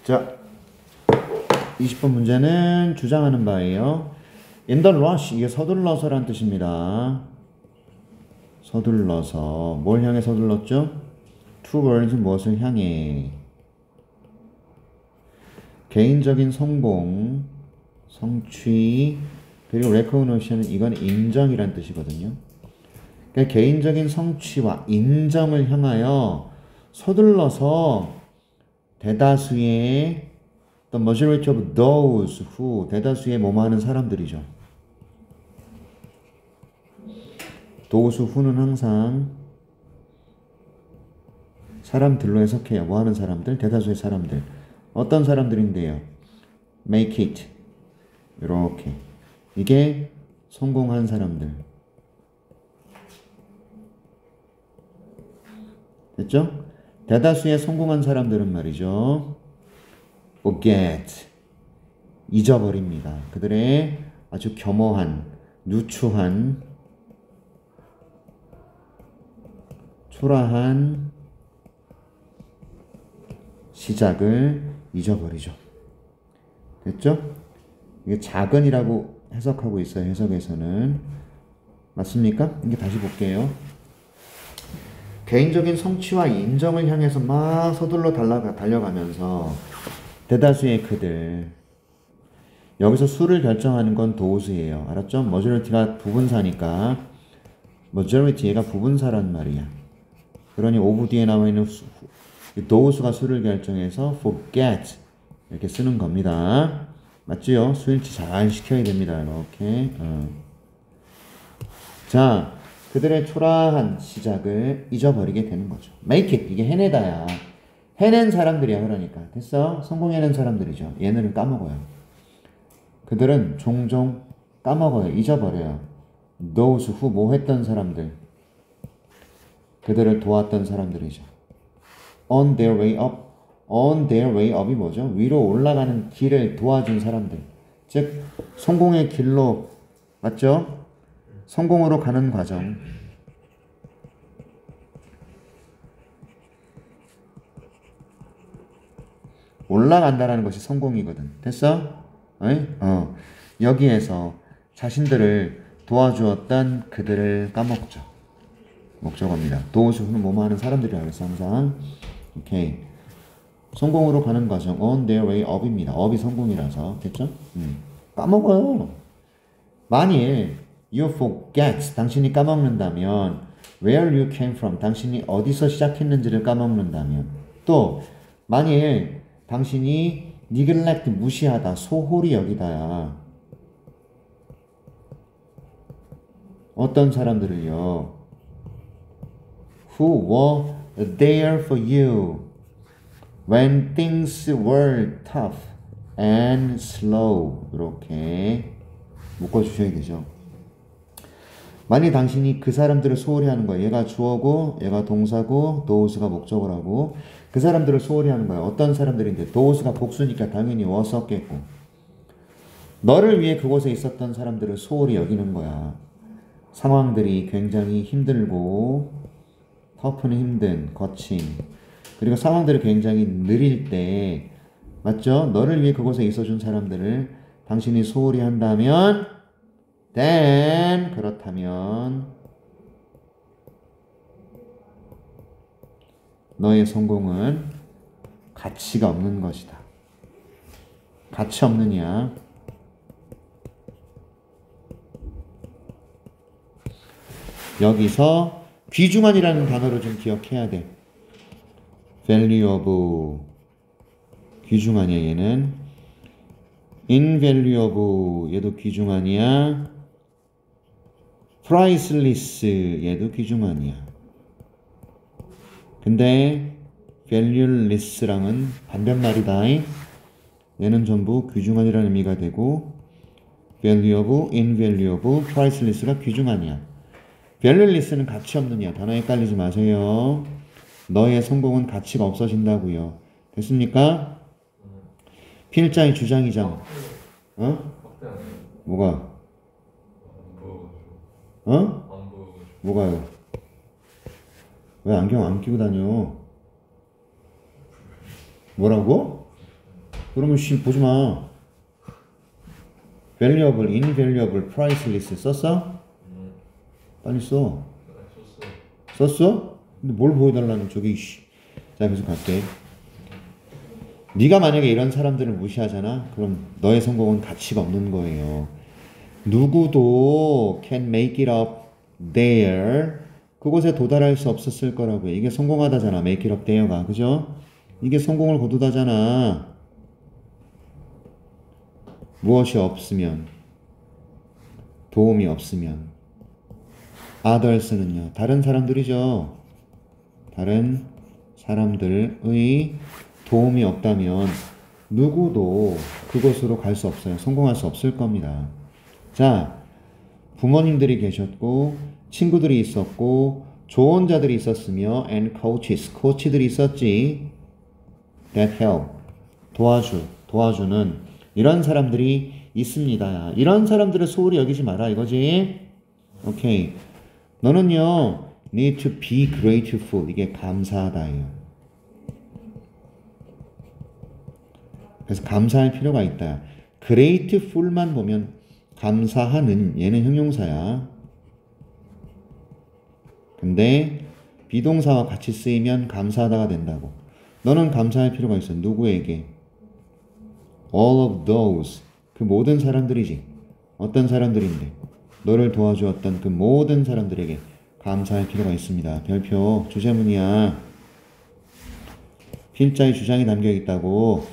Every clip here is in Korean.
자, 20번 문제는 주장하는 바예요. In the rush, 이게 서둘러서란 뜻입니다. 서둘러서. 뭘 향해 서둘렀죠? towards 무엇을 향해. 개인적인 성공, 성취, 그리고 recognition은 이건 인정이란 뜻이거든요. 그러니까 개인적인 성취와 인정을 향하여 서둘러서 대다수의 the majority of those who 대다수의 뭐뭐 하는 사람들이죠. those who는 항상 사람들로 해석해요. 뭐 하는 사람들? 대다수의 사람들. 어떤 사람들인데요? make it. 이렇게. 이게 성공한 사람들. 됐죠? 대다수의 성공한 사람들은 말이죠. forget. 잊어버립니다. 그들의 아주 겸허한, 누추한, 초라한 시작을 잊어버리죠. 됐죠? 이게 작은이라고 해석하고 있어요. 해석에서는. 맞습니까? 이게 다시 볼게요. 개인적인 성취와 인정을 향해서 막 서둘러 달려가면서 대다수의 그들. 여기서 수를 결정하는 건 도우스예요. 알았죠? 머저리티가 부분사니까 머저리티 얘가 부분사란 말이야. 그러니 오브 뒤에 나와 있는 도우스가 수를 결정해서 forget 이렇게 쓰는 겁니다. 맞지요? 수일치 잘 시켜야 됩니다. 이렇게. 자, 그들의 초라한 시작을 잊어버리게 되는 거죠. make it. 이게 해내다야. 해낸 사람들이야. 그러니까. 됐어? 성공해낸 사람들이죠. 얘네를 까먹어요. 그들은 종종 까먹어요. 잊어버려요. those who 뭐 했던 사람들. 그들을 도왔던 사람들이죠. on their way up. on their way up이 뭐죠? 위로 올라가는 길을 도와준 사람들. 즉 성공의 길로 맞죠? 성공으로 가는 과정. 올라간다라는 것이 성공이거든. 됐어? 여기에서 자신들을 도와주었던 그들을 까먹죠. 목적어입니다. 도우스는 뭐뭐 하는 사람들이라고 해서 항상. 오케이. 성공으로 가는 과정. on their way up입니다. up이 성공이라서. 됐죠? 까먹어요. 만일 you forget, 당신이 까먹는다면 where you came from, 당신이 어디서 시작했는지를 까먹는다면 또 만일 당신이 neglect, 무시하다, 소홀히 여기다야. 어떤 사람들을요? who were there for you when things were tough and slow. 이렇게 묶어주셔야 되죠. 만일 당신이 그 사람들을 소홀히 하는 거야. 얘가 주어고 얘가 동사고 does가 목적어라고 그 사람들을 소홀히 하는 거야. 어떤 사람들인데 does가 복수니까 당연히 was 썼겠고 너를 위해 그곳에 있었던 사람들을 소홀히 여기는 거야. 상황들이 굉장히 힘들고 터프는 힘든 거친 그리고 상황들이 굉장히 느릴 때 맞죠? 너를 위해 그곳에 있어준 사람들을 당신이 소홀히 한다면 then 그렇다면 너의 성공은 가치가 없는 것이다. 가치 없느냐? 여기서 귀중한이라는 단어를 좀 기억해야 돼. valuable 귀중하냐 얘는 invaluable 얘도 귀중하냐 priceless 얘도 귀중하냐 근데 valueless랑은 반대말이다. 얘는 전부 귀중한이라는 의미가 되고 valuable, invaluable, priceless가 귀중하냐 valueless는 가치 없느냐 단어 헷갈리지 마세요. 너의 성공은 가치가 없어진다고요. 됐습니까? 필자의 주장이잖아. 뭐가? 뭐가요? 왜 안경 안 끼고 다녀? 뭐라고? 그러면 보지 마. valuable, invaluable, priceless 썼어? 빨리 써. 썼어? 근데 뭘 보여달라는 저기 씨. 자, 계속 갈게. 네가 만약에 이런 사람들을 무시하잖아? 그럼 너의 성공은 가치가 없는 거예요. 누구도 can make it up there. 그곳에 도달할 수 없었을 거라고요. 이게 성공하다잖아. make it up there가. 그죠? 이게 성공을 거두다잖아. 무엇이 없으면, 도움이 없으면. others는요. 다른 사람들이죠. 다른 사람들의 도움이 없다면 누구도 그곳으로 갈 수 없어요. 성공할 수 없을 겁니다. 자, 부모님들이 계셨고 친구들이 있었고 조언자들이 있었으며 and coaches, 코치들이 있었지. that help, 도와주는 이런 사람들이 있습니다. 이런 사람들을 소홀히 여기지 마라 이거지. 오케이. 너는요 need to be grateful, 이게 감사하다예요. 그래서 감사할 필요가 있다. grateful만 보면 감사하는, 얘는 형용사야. 근데 비동사와 같이 쓰이면 감사하다가 된다고. 너는 감사할 필요가 있어. 누구에게? all of those, 그 모든 사람들이지. 어떤 사람들인데? 너를 도와주었던 그 모든 사람들에게 감사할 필요가 있습니다. 별표, 주제문이야. 필자의 주장이 담겨 있다고.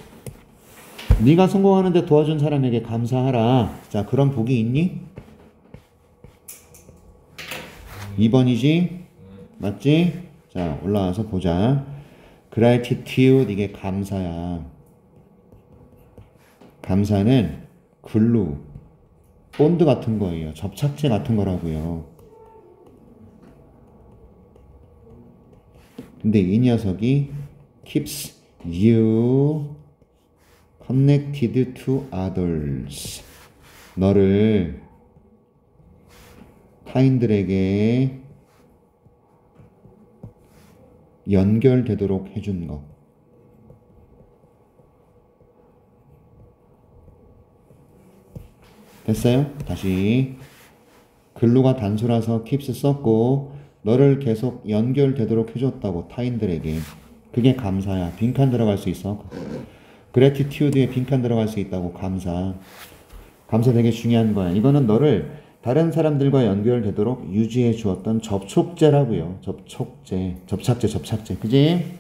네가 성공하는데 도와준 사람에게 감사하라. 자, 그런 복이 있니? 2번이지? 맞지? 자, 올라와서 보자. gratitude, 이게 감사야. 감사는 글루, 본드 같은 거예요. 접착제 같은 거라고요. 근데 이 녀석이 keeps you connected to others. 너를 타인들에게 연결되도록 해준 것. 됐어요? 다시. 글루가 단수라서 keeps 썼고 너를 계속 연결되도록 해줬다고, 타인들에게. 그게 감사야. 빈칸 들어갈 수 있어. gratitude에 빈칸 들어갈 수 있다고. 감사. 감사 되게 중요한 거야. 이거는 너를 다른 사람들과 연결되도록 유지해 주었던 접촉제라고요. 접착제. 그지?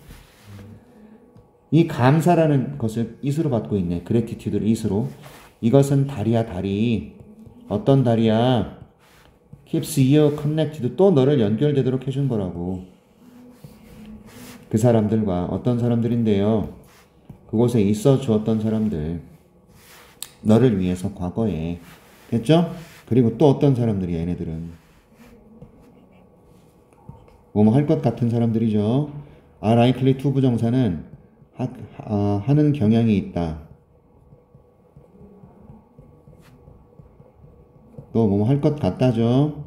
이 감사라는 것을 is로 받고 있네. gratitude를 is로. 이것은 다리야, 다리. 어떤 다리야? keeps you connected. 또 너를 연결되도록 해준 거라고. 그 사람들과. 어떤 사람들인데요? 그곳에 있어 주었던 사람들. 너를 위해서 과거에. 됐죠? 그리고 또 어떤 사람들이야, 얘네들은. 뭐뭐 할 것 같은 사람들이죠. are likely to 부정사는 하는 경향이 있다. 또 뭐뭐 할 것 같다죠.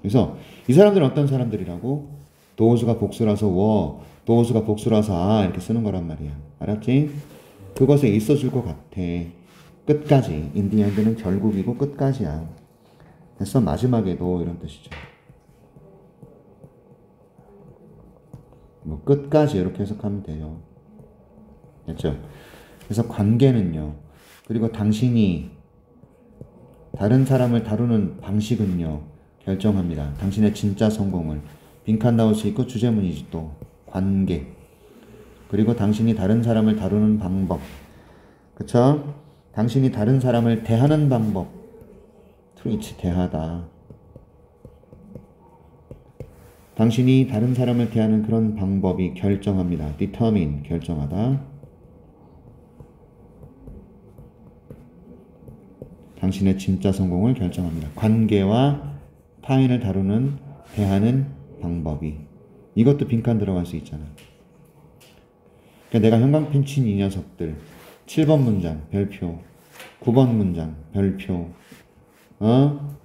그래서 이 사람들은 어떤 사람들이라고? does가 복수라서 were, does가 복수라서 are 이렇게 쓰는 거란 말이야. 알았지? 그것에 있어줄 것 같아. 끝까지. in the end는 결국이고 끝까지야. 됐어? 마지막에도 이런 뜻이죠. 뭐 끝까지 이렇게 해석하면 돼요. 됐죠? 그래서 관계는요. 그리고 당신이 다른 사람을 다루는 방식은요. 결정합니다. 당신의 진짜 성공을. 빈칸 나올 수 있고 주제문이지 또. 관계. 그리고 당신이 다른 사람을 다루는 방법. 그쵸? 당신이 다른 사람을 대하는 방법. 트리트, 대하다. 당신이 다른 사람을 대하는 그런 방법이 결정합니다. determine, 결정하다. 당신의 진짜 성공을 결정합니다. 관계와 타인을 다루는, 대하는 방법이. 이것도 빈칸 들어갈 수 있잖아. 그러니까 내가 형광펜 친 이 녀석들. 7번 문장, 별표. 9번 문장, 별표.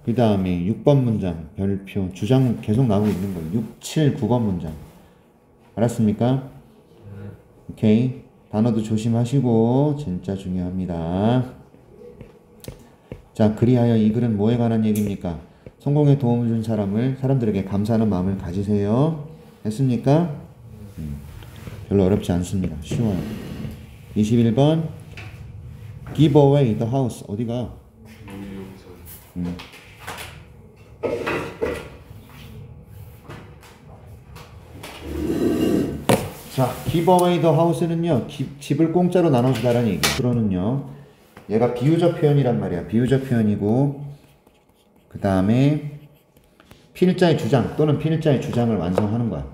그 다음에 6번 문장 별표 주장 계속 나오고 있는 거예요. 6, 7, 9번 문장 알았습니까? 오케이. 단어도 조심하시고 진짜 중요합니다. 자, 그리하여 이 글은 뭐에 관한 얘기입니까? 성공에 도움을 준 사람들에게 감사하는 마음을 가지세요. 했습니까? 별로 어렵지 않습니다. 쉬워요. 21번 Give away the house. 어디가? 자, give away the house는요, 집을 공짜로 나눠주다라는 얘기. 그러는요, 얘가 비유적 표현이란 말이야. 비유적 표현이고, 그 다음에 필자의 주장 또는 필자의 주장을 완성하는 거야.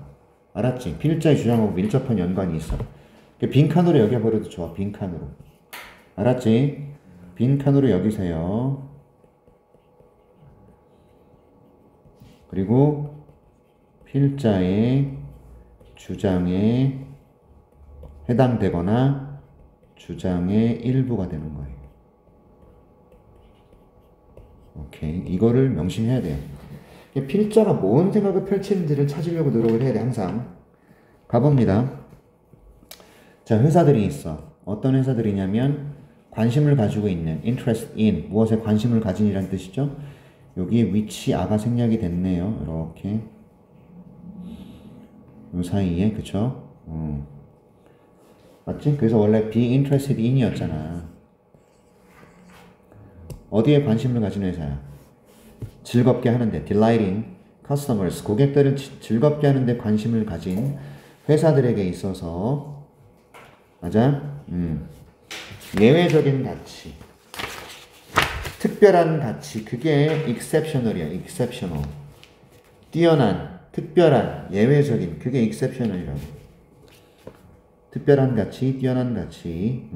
알았지? 필자의 주장하고 밀접한 연관이 있어. 빈칸으로 여겨버려도 좋아. 빈칸으로. 알았지? 빈칸으로 여기세요. 그리고 필자의 주장에 해당되거나 주장의 일부가 되는 거예요. 오케이. 이거를 명심해야 돼요. 필자가 뭔 생각을 펼치는지를 찾으려고 노력을 해야 돼. 항상. 가봅니다. 자, 회사들이 있어. 어떤 회사들이냐면 관심을 가지고 있는 interest in 무엇에 관심을 가진이란 뜻이죠. 여기 which 아가 생략이 됐네요. 이렇게 요 사이에 그쵸? 맞지? 그래서 원래 be interested in이었잖아. 어디에 관심을 가진 회사야? 즐겁게 하는데 delighting customers 고객들을 즐겁게 하는데 관심을 가진 회사들에게 있어서 맞아? 예외적인 가치 특별한 가치 그게 exceptional이야. exceptional 뛰어난 특별한 예외적인 그게 exceptional이라고. 특별한 가치 뛰어난 가치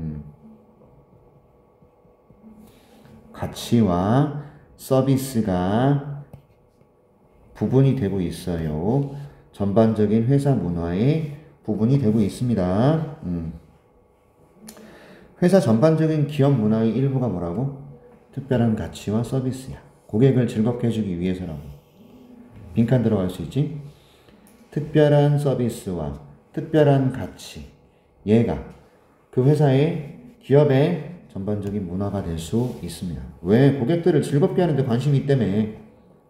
가치와 서비스가 부분이 되고 있어요. 전반적인 회사 문화의 부분이 되고 있습니다. 회사 전반적인 기업 문화의 일부가 뭐라고? 특별한 가치와 서비스야. 고객을 즐겁게 해주기 위해서라고. 빈칸 들어갈 수 있지? 특별한 서비스와 특별한 가치. 얘가 그 회사의 기업의 전반적인 문화가 될 수 있습니다. 왜? 고객들을 즐겁게 하는데 관심이 있기 때문에.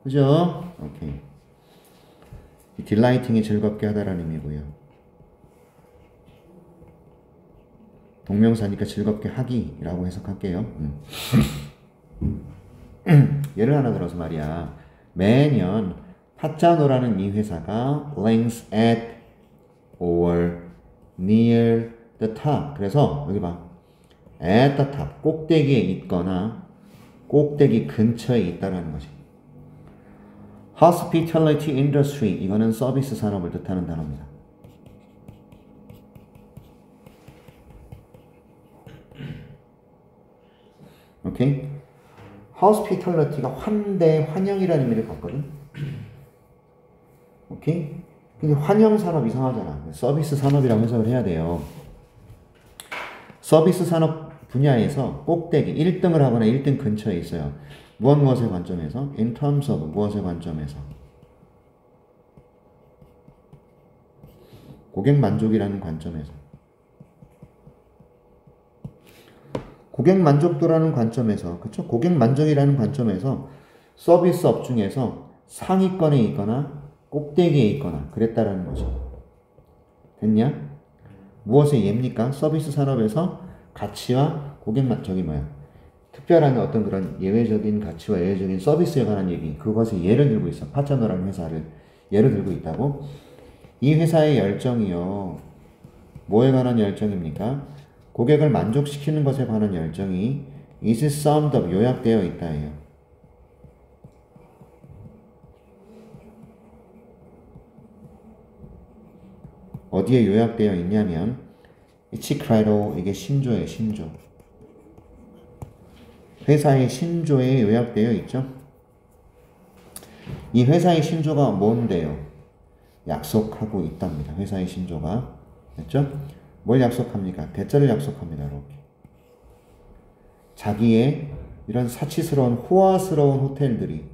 그죠? 오케이. 딜라이팅이 즐겁게 하다라는 의미고요. 동명사니까 즐겁게 하기라고 해석할게요. 예를 하나 들어서 말이야. 매년 파짜노라는 이 회사가 ranks at or near the top. 그래서 여기 봐. at the top. 꼭대기에 있거나 꼭대기 근처에 있다라는 거지. hospitality industry. 이거는 서비스 산업을 뜻하는 단어입니다. 오케이? hospitality가 환대, 환영이라는 의미를 갖거든. 오케이? 근데 환영 산업 이상하잖아. 서비스 산업이라고 해석을 해야 돼요. 서비스 산업 분야에서 꼭대기 1등을 하거나 1등 근처에 있어요. 무엇의 관점에서? in terms of 무엇의 관점에서? 고객 만족이라는 관점에서. 고객 만족도라는 관점에서, 그쵸? 고객 만족이라는 관점에서 서비스 업 중에서 상위권에 있거나 꼭대기에 있거나 그랬다라는 거죠. 됐냐? 무엇의 예입니까? 서비스 산업에서 가치와 고객 만족이 뭐야? 특별한 어떤 그런 예외적인 가치와 예외적인 서비스에 관한 얘기, 그것의 예를 들고 있어. 파차노라는 회사를 예를 들고 있다고. 이 회사의 열정이요. 뭐에 관한 열정입니까? 고객을 만족시키는 것에 관한 열정이 is summed up, 요약되어 있다예요. 어디에 요약되어 있냐면 이치크라이로, 이게 신조예요. 신조. 회사의 신조에 요약되어 있죠. 이 회사의 신조가 뭔데요? 약속하고 있답니다. 회사의 신조가. 됐죠? 뭘 약속합니까? 대자를 약속합니다. 이렇게. 자기의 이런 사치스러운 호화스러운 호텔들이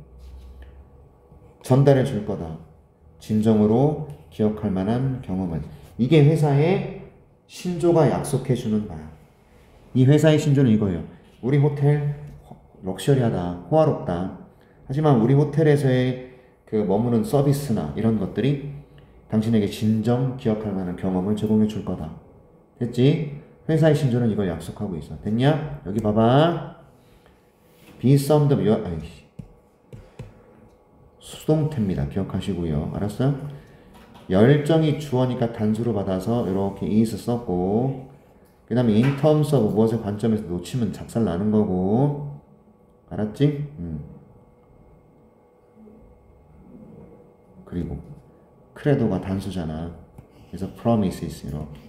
전달해 줄 거다. 진정으로 기억할 만한 경험을. 이게 회사의 신조가 약속해 주는 바야. 이 회사의 신조는 이거예요. 우리 호텔 럭셔리하다, 호화롭다. 하지만 우리 호텔에서의 그 머무는 서비스나 이런 것들이 당신에게 진정 기억할 만한 경험을 제공해 줄 거다. 됐지? 회사의 신조는 이걸 약속하고 있어. 됐냐? 여기 봐봐. be summed up. 아이씨. 수동태입니다. 기억하시고요. 알았어요? 열정이 주어니까 단수로 받아서 이렇게 is 썼고, 그 다음에 in terms of 무엇의 관점에서 놓치면 작살 나는 거고, 알았지? 그리고 크레도가 단수잖아. 그래서 promises 이렇게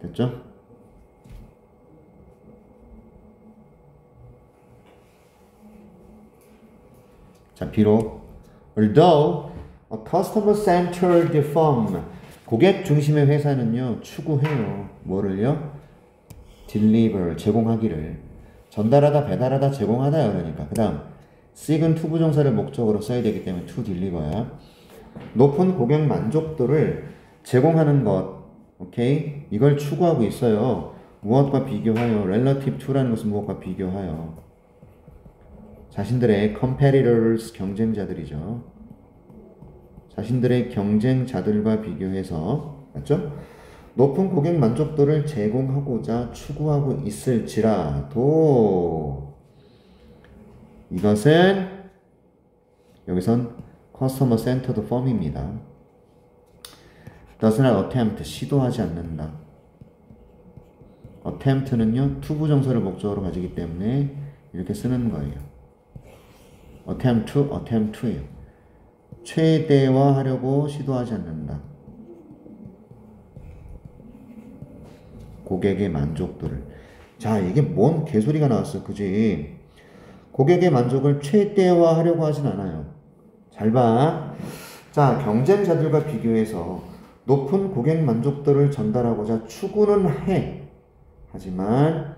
됐죠? 자, 비록 although a customer-centered firm, 고객 중심의 회사는요 추구해요. 뭐를요? deliver, 제공하기를. 전달하다, 배달하다, 제공하다요. 그러니까 그 다음 seek은 투부정사를 목적으로 써야 되기 때문에 to deliver야. 높은 고객 만족도를 제공하는 것, 오케이? 이걸 추구하고 있어요. 무엇과 비교하여? relative to라는 것은 무엇과 비교하여? 자신들의 competitors, 경쟁자들이죠. 자신들의 경쟁자들과 비교해서, 맞죠? 높은 고객 만족도를 제공하고자 추구하고 있을지라도 이것은 여기선 customer centered firm입니다. does not attempt, 시도하지 않는다. attempt는요 투부정사를 목적으로 가지기 때문에 이렇게 쓰는 거예요. attempt to예요. 최대화하려고 시도하지 않는다. 고객의 만족도를. 자, 이게 뭔 개소리가 나왔어, 그지? 고객의 만족을 최대화하려고 하진 않아요. 잘 봐. 자, 경쟁자들과 비교해서 높은 고객 만족도를 전달하고자 추구는 해. 하지만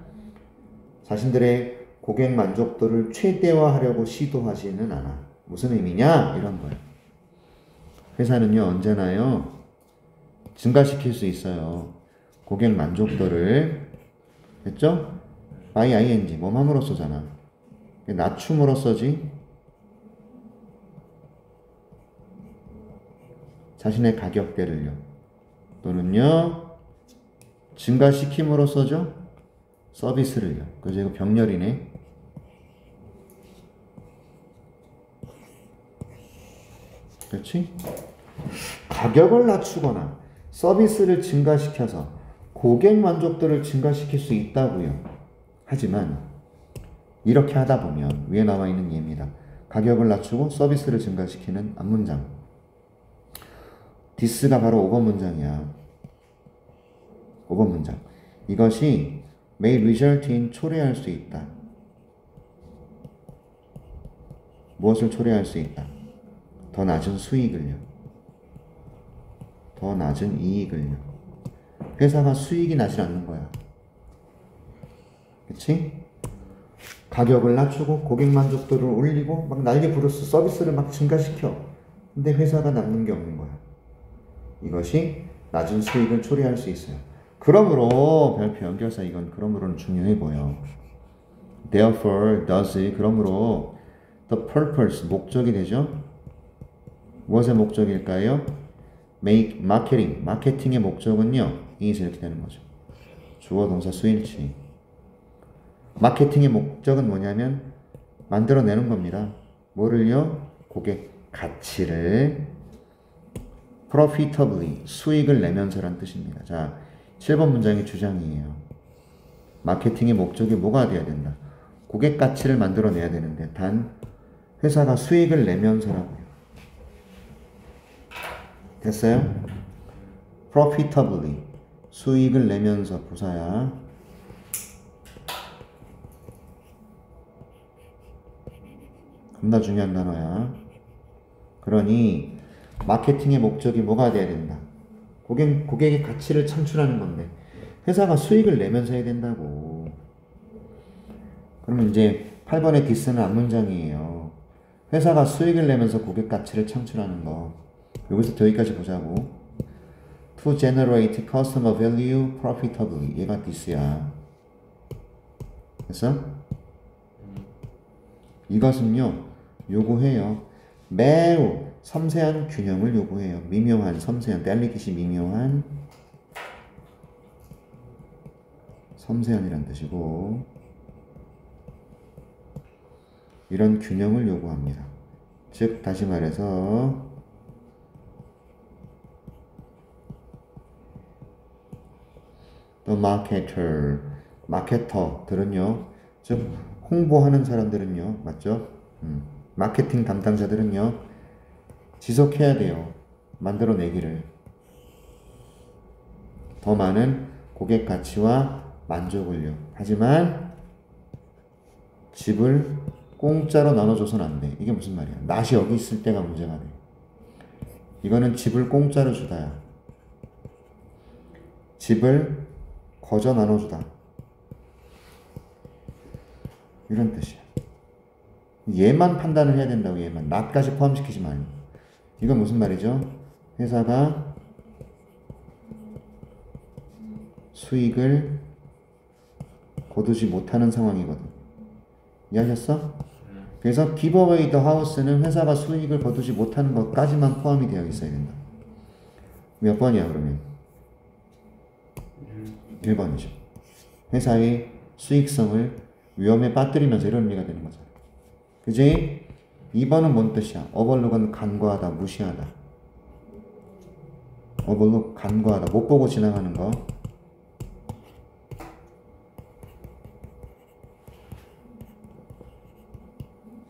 자신들의 고객 만족도를 최대화하려고 시도하지는 않아. 무슨 의미냐? 이런 거예요. 회사는요, 언제나요, 증가시킬 수 있어요. 고객 만족도를. 됐죠? by ing, 뭐함으로써잖아. 낮춤으로써지. 자신의 가격대를요. 또는요, 증가시킴으로써죠. 서비스를요. 그래서 이거 병렬이네. 그렇지? 가격을 낮추거나 서비스를 증가시켜서 고객 만족도를 증가시킬 수 있다고요. 하지만 이렇게 하다 보면 위에 나와 있는 예입니다. 가격을 낮추고 서비스를 증가시키는 앞문장. this가 바로 5번 문장이야. 5번 문장. 이것이 may result in, 초래할 수 있다. 무엇을 초래할 수 있다? 더 낮은 수익을요. 더 낮은 이익을요. 회사가 수익이 나지 않는 거야. 그치? 가격을 낮추고 고객 만족도를 올리고 막 난리 부르스 서비스를 막 증가시켜. 근데 회사가 남는 게 없는 거야. 이것이 낮은 수익을 초래할 수 있어요. 그러므로 별표 연결사, 이건 그러므로는 중요해 보여. Therefore, does, 그러므로 the purpose, 목적이 되죠. 무엇의 목적일까요? make, marketing, 마케팅의 목적은요, is 이렇게 되는 거죠. 주어 동사 수일치. 마케팅의 목적은 뭐냐면 만들어내는 겁니다. 뭐를요? 고객 가치를 profitably, 수익을 내면서란 뜻입니다. 자, 7번 문장의 주장이에요. 마케팅의 목적이 뭐가 돼야 된다? 고객 가치를 만들어내야 되는데 단 회사가 수익을 내면서라고요. 됐어요? profitably, 수익을 내면서 부사야. 겁나 중요한 단어야. 그러니 마케팅의 목적이 뭐가 돼야 된다? 고객의 가치를 창출하는 건데 회사가 수익을 내면서 해야 된다고. 그러면 이제 8번의 this는 앞문장이에요. 회사가 수익을 내면서 고객 가치를 창출하는 거. 여기서 여기까지 보자고. To generate customer value profitably. 얘가 this야. 됐어? 이것은요, 요구해요. 매우 섬세한 균형을 요구해요. 미묘한, 섬세한, 델리킷이 미묘한, 섬세한이란 뜻이고, 이런 균형을 요구합니다. 즉, 다시 말해서, the marketer, 마케터들은요, 즉, 홍보하는 사람들은요, 맞죠? 마케팅 담당자들은요, 지속해야 돼요. 만들어내기를. 더 많은 고객 가치와 만족을요. 하지만 집을 공짜로 나눠줘서는 안 돼. 이게 무슨 말이야? 낫이 여기 있을 때가 문제가 돼. 이거는 집을 공짜로 주다야. 집을 거저 나눠주다. 이런 뜻이야. 얘만 판단을 해야 된다고. 얘만. 낫까지 포함시키지 말고. 이건 무슨 말이죠? 회사가 수익을 거두지 못하는 상황이거든. 이해하셨어? 그래서 give away the house는 회사가 수익을 거두지 못하는 것까지만 포함이 되어 있어야 된다. 몇 번이야 그러면? 1번이죠. 회사의 수익성을 위험에 빠뜨리면서 이런 의미가 되는 거잖아. 그지? 2번은 뭔 뜻이야? overlook은 간과하다, 무시하다. overlook, 간과하다, 못 보고 지나가는 거.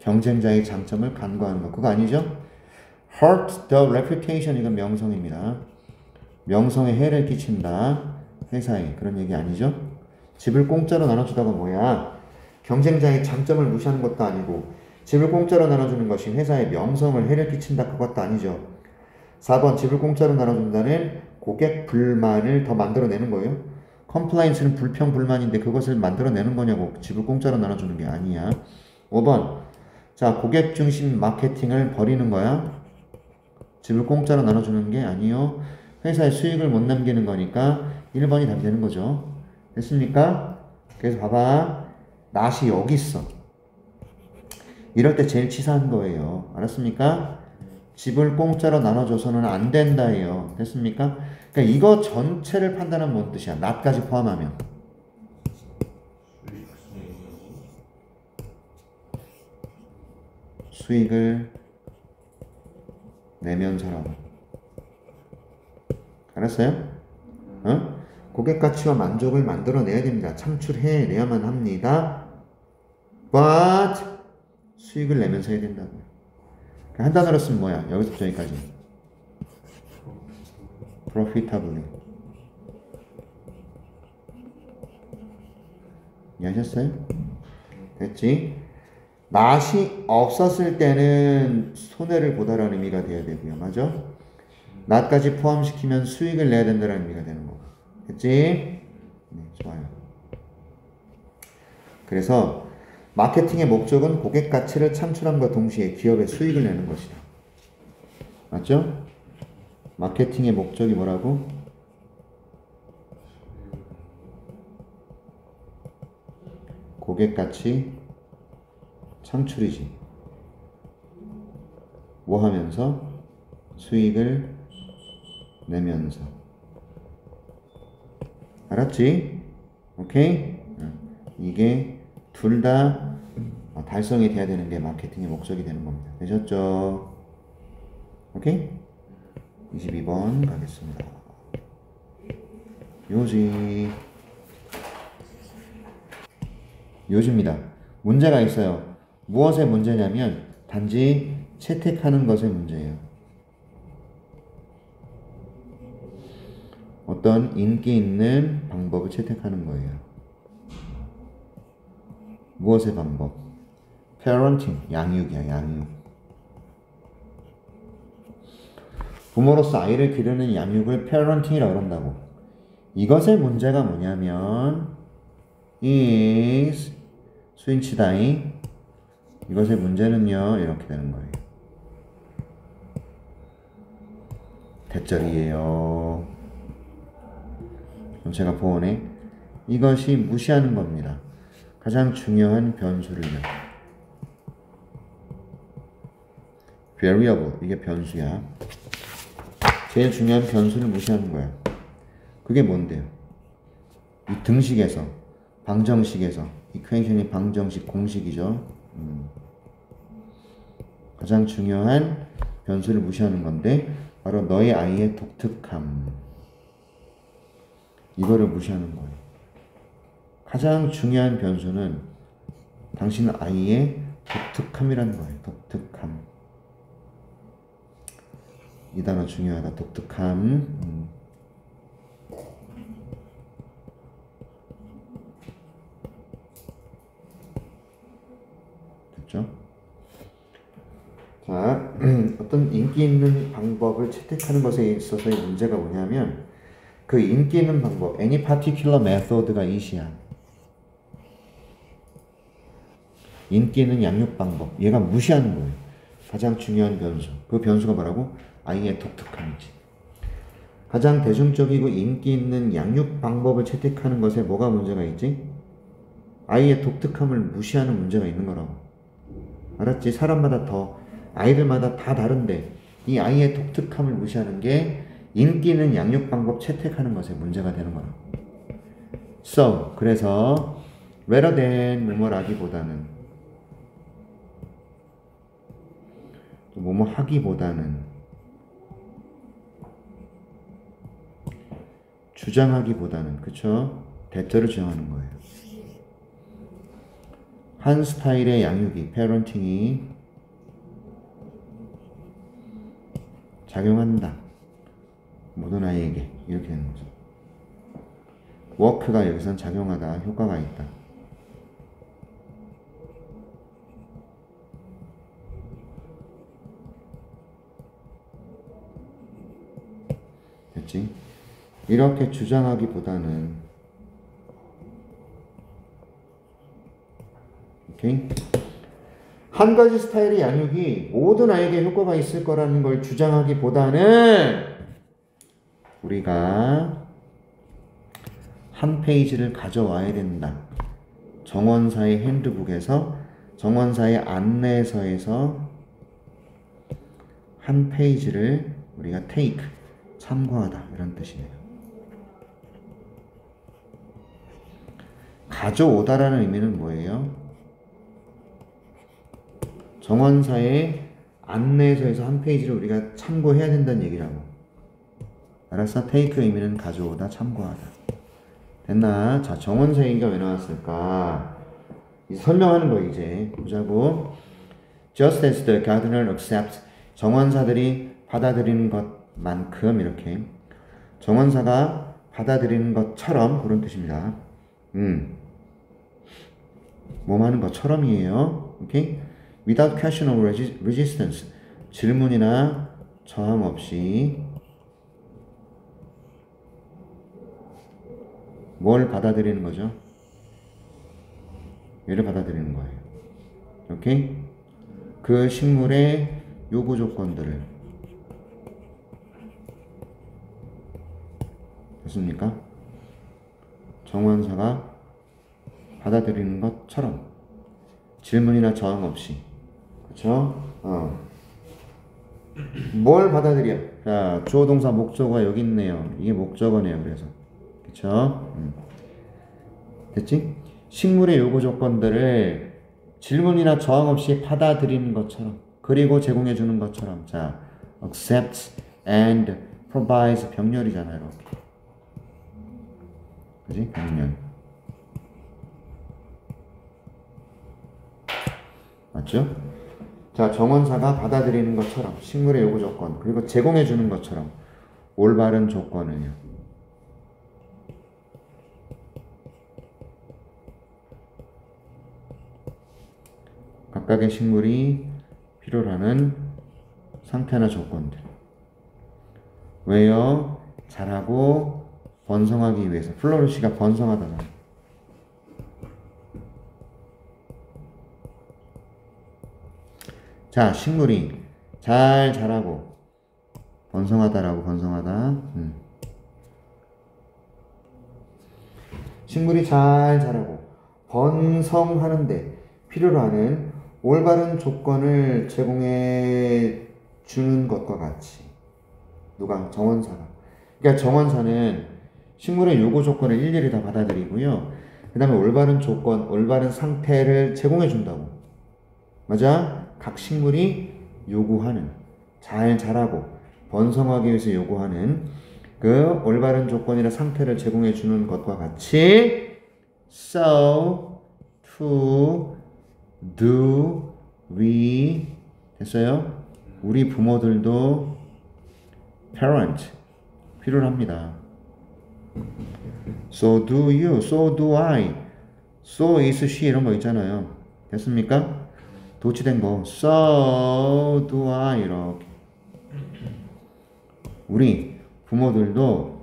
경쟁자의 장점을 간과하는 거. 그거 아니죠? hurt the reputation, 이건 명성입니다. 명성에 해를 끼친다. 회사에. 그런 얘기 아니죠? 집을 공짜로 나눠주다가 뭐야? 경쟁자의 장점을 무시하는 것도 아니고 집을 공짜로 나눠주는 것이 회사의 명성을 해를 끼친다. 그것도 아니죠. 4번 집을 공짜로 나눠준다는 고객 불만을 더 만들어내는 거예요. 컴플라이언스는 불평, 불만인데 그것을 만들어내는 거냐고. 집을 공짜로 나눠주는 게 아니야. 5번 자, 고객 중심 마케팅을 버리는 거야. 집을 공짜로 나눠주는 게 아니요. 회사에 수익을 못 남기는 거니까 1번이 답이 되는 거죠. 됐습니까? 그래서 봐봐. 낫이 여기 있어. 이럴 때 제일 치사한 거예요. 알았습니까? 집을 공짜로 나눠줘서는 안 된다예요. 됐습니까? 그러니까 이거 전체를 판단하면 뭔 뜻이야? 낫까지 포함하면. 수익을 내면서라고. 알았어요? 어? 고객 가치와 만족을 만들어내야 됩니다. 창출해내야만 합니다. But 수익을 내면서 해야 된다고요. 한 단어로 쓰면 뭐야? 여기서부터 여기까지. profitably. 이해하셨어요? 됐지? 낫이 없었을 때는 손해를 보다라는 의미가 돼야 되고요. 맞아? 낫까지 포함시키면 수익을 내야 된다는 의미가 되는 거고. 됐지? 네, 좋아요. 그래서 마케팅의 목적은 고객 가치를 창출함과 동시에 기업의 수익을 내는 것이다. 맞죠? 마케팅의 목적이 뭐라고? 고객 가치 창출이지. 뭐 하면서? 수익을 내면서. 알았지? 오케이? 이게 둘 다 달성이 돼야 되는 게 마케팅의 목적이 되는 겁니다. 되셨죠? 오케이? 22번 가겠습니다. 요지입니다. 문제가 있어요. 무엇의 문제냐면 단지 채택하는 것의 문제예요. 어떤 인기 있는 방법을 채택하는 거예요. 무엇의 방법? parenting, 양육이야, 양육. 부모로서 아이를 기르는 양육을 parenting이라고 그런다고. 이것의 문제가 뭐냐면 is 수인치다잉 이것의 문제는요 이렇게 되는 거예요. 대절이에요. 그럼 제가 보원해 이것이 무시하는 겁니다. 가장 중요한 변수를요. variable 이게 변수야. 제일 중요한 변수를 무시하는 거야. 그게 뭔데요? 이 등식에서 방정식에서 equation이 방정식 공식이죠. 가장 중요한 변수를 무시하는 건데 바로 너의 아이의 독특함. 이거를 무시하는 거예요. 가장 중요한 변수는 당신 아이의 독특함이라는 거예요. 독특함. 이 단어 중요하다. 독특함. 됐죠? 자, 어떤 인기 있는 방법을 채택하는 것에 있어서의 문제가 뭐냐면 그 인기 있는 방법, any particular method가 이시야. 인기 있는 양육 방법, 얘가 무시하는 거예요. 가장 중요한 변수. 그 변수가 뭐라고? 아이의 독특함이지. 가장 대중적이고 인기 있는 양육 방법을 채택하는 것에 뭐가 문제가 있지? 아이의 독특함을 무시하는 문제가 있는 거라고. 알았지? 사람마다 아이들마다 다 다른데 이 아이의 독특함을 무시하는 게 인기 있는 양육 방법 채택하는 것에 문제가 되는 거라고. So, 그래서 rather than 뭐뭐라기보다는 또 뭐뭐 하기보다는 주장하기보다는 그쵸? 대절을 주장하는 거예요. 한 스타일의 양육이 parenting이 작용한다. 모든 아이에게 이렇게 되는 거죠. 워크가 여기선 작용하다. 효과가 있다. 됐지? 이렇게 주장하기보다는 오케이? 한 가지 스타일의 양육이 모든 아이에게 효과가 있을 거라는 걸 주장하기보다는 우리가 한 페이지를 가져와야 된다. 정원사의 핸드북에서 정원사의 안내서에서 한 페이지를 우리가 take, 참고하다 이런 뜻이네요. 가져오다라는 의미는 뭐예요? 정원사의 안내서에서 한 페이지를 우리가 참고해야 된다는 얘기라고. 알았어? take 의미는 가져오다, 참고하다. 됐나? 자, 정원사 얘기가 왜 나왔을까? 이제 설명하는 거 이제 보자고. Just as the gardener accepts, 정원사들이 받아들이는 것만큼 이렇게 정원사가 받아들이는 것처럼 그런 뜻입니다. 뭐 하는 것처럼이에요. 오케이? Without question or resistance, 질문이나 저항 없이 뭘 받아들이는 거죠? 얘를 받아들이는 거예요. 오케이? 그 식물의 요구 조건들을. 됐습니까? 정원사가 받아들이는 것처럼 질문이나 저항 없이. 그쵸? 뭘 받아들여? 자, 주어 동사 목적어가 여기 있네요. 이게 목적어네요. 그래서 그쵸? 됐지? 식물의 요구 조건들을 질문이나 저항 없이 받아들이는 것처럼 그리고 제공해 주는 것처럼. 자, accepts and provides 병렬이잖아요. 이렇게. 그지? 병렬. 맞죠? 자, 정원사가 받아들이는 것처럼 식물의 요구 조건 그리고 제공해 주는 것처럼 올바른 조건을요. 각각의 식물이 필요로 하는 상태나 조건들. 왜요? 자라고 번성하기 위해서. 플로리시가 번성하다잖아. 자, 식물이 잘 자라고 번성하다라고 번성하다. 식물이 잘 자라고 번성하는데 필요로 하는 올바른 조건을 제공해 주는 것과 같이. 누가? 정원사가. 그러니까 정원사는 식물의 요구 조건을 일일이 다 받아들이고요. 그 다음에 올바른 조건, 올바른 상태를 제공해 준다고. 맞아? 각 식물이 요구하는, 잘 자라고 번성하기 위해서 요구하는 그 올바른 조건이나 상태를 제공해 주는 것과 같이 so to do we 됐어요? 우리 부모들도 parent 필요로 합니다. So do you, so do I, so is she 이런 거 있잖아요. 됐습니까? 도치된 거 so do I 이렇게 우리 부모들도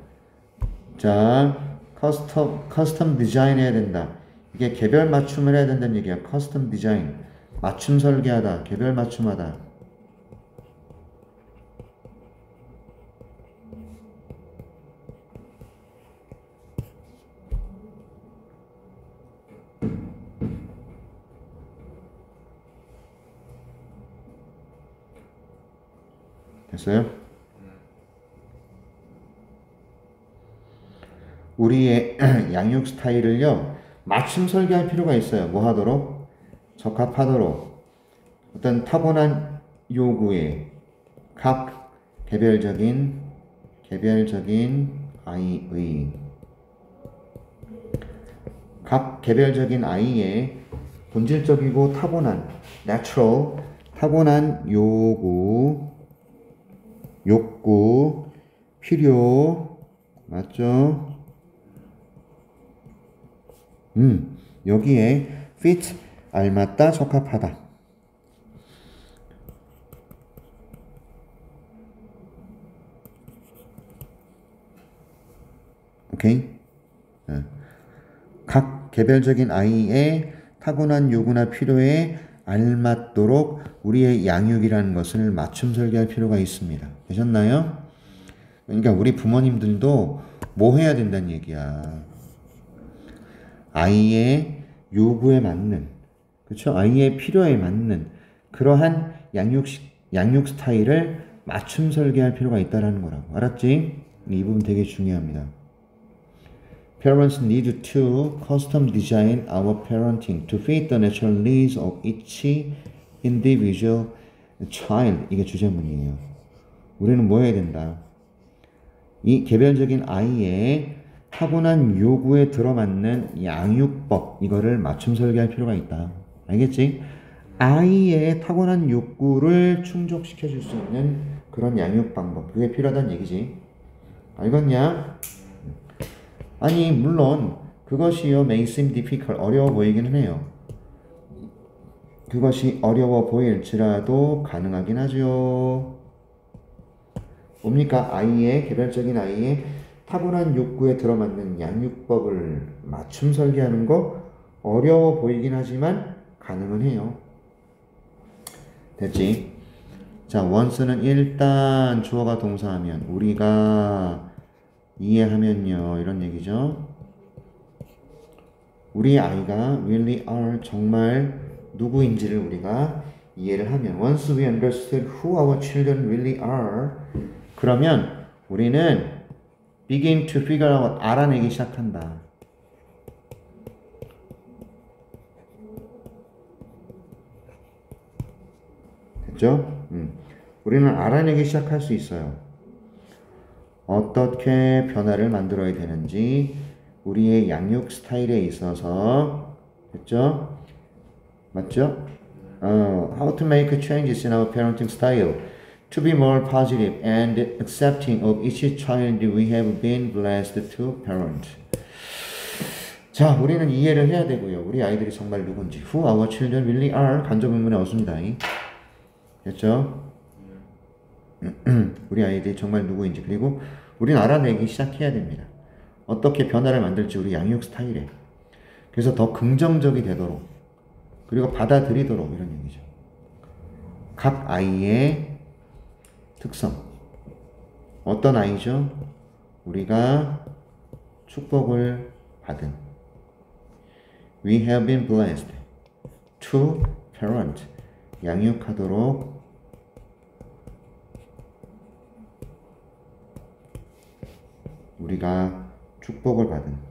자 커스텀 디자인 해야 된다. 이게 개별 맞춤을 해야 된다는 얘기야. 커스텀 디자인 맞춤 설계하다 개별 맞춤하다. 됐어요? 우리의 양육 스타일을요 맞춤 설계할 필요가 있어요. 뭐 하도록? 적합하도록 어떤 타고난 요구에 각 개별적인 아이의 각 개별적인 아이의 본질적이고 타고난 natural 타고난 욕구, 필요, 맞죠? 여기에 fit, 알맞다, 적합하다. 오케이? 각 개별적인 아이의 타고난 요구나 필요에 알맞도록 우리의 양육이라는 것을 맞춤 설계할 필요가 있습니다. 되셨나요? 그러니까 우리 부모님들도 뭐 해야 된다는 얘기야. 아이의 요구에 맞는, 그렇죠? 아이의 필요에 맞는 그러한 양육 스타일을 맞춤 설계할 필요가 있다는 거라고. 알았지? 이 부분 되게 중요합니다. Parents need to custom design our parenting to fit the natural needs of each individual child. 이게 주제문이에요. 우리는 뭐 해야 된다? 이 개별적인 아이의 타고난 요구에 들어맞는 양육법, 이거를 맞춤 설계할 필요가 있다. 알겠지? 아이의 타고난 욕구를 충족시켜 줄 수 있는 그런 양육 방법, 그게 필요하다는 얘기지. 알겠냐? 아니 물론 그것이요 may seem difficult 어려워 보이기는 해요. 그것이 어려워 보일지라도 가능하긴 하죠. 뭡니까? 개별적인 아이의 타고난 욕구에 들어맞는 양육법을 맞춤 설계하는 거 어려워 보이긴 하지만 가능은 해요. 됐지? 자, once는 일단 주어가 동사하면 우리가 이해하면요 이런 얘기죠. 우리 아이가 really are 정말 누구인지를 우리가 이해를 하면 once we understood who our children really are 그러면 우리는 begin to figure out 알아내기 시작한다. 됐죠? 우리는 알아내기 시작할 수 있어요. 어떻게 변화를 만들어야 되는지 우리의 양육 스타일에 있어서 됐죠? 맞죠? How to make changes in our parenting style to be more positive and accepting of each child we have been blessed to parent. 자, 우리는 이해를 해야 되고요. 우리 아이들이 정말 누군지 who our children really are 간접 의문에 없습니다. 됐죠? 우리 아이들이 정말 누구인지 그리고 우리는 알아내기 시작해야 됩니다. 어떻게 변화를 만들지 우리 양육 스타일에. 그래서 더 긍정적이 되도록 그리고 받아들이도록 이런 얘기죠. 각 아이의 특성. 어떤 아이죠? 우리가 축복을 받은. We have been blessed to parent. 양육하도록 우리가 축복을 받은.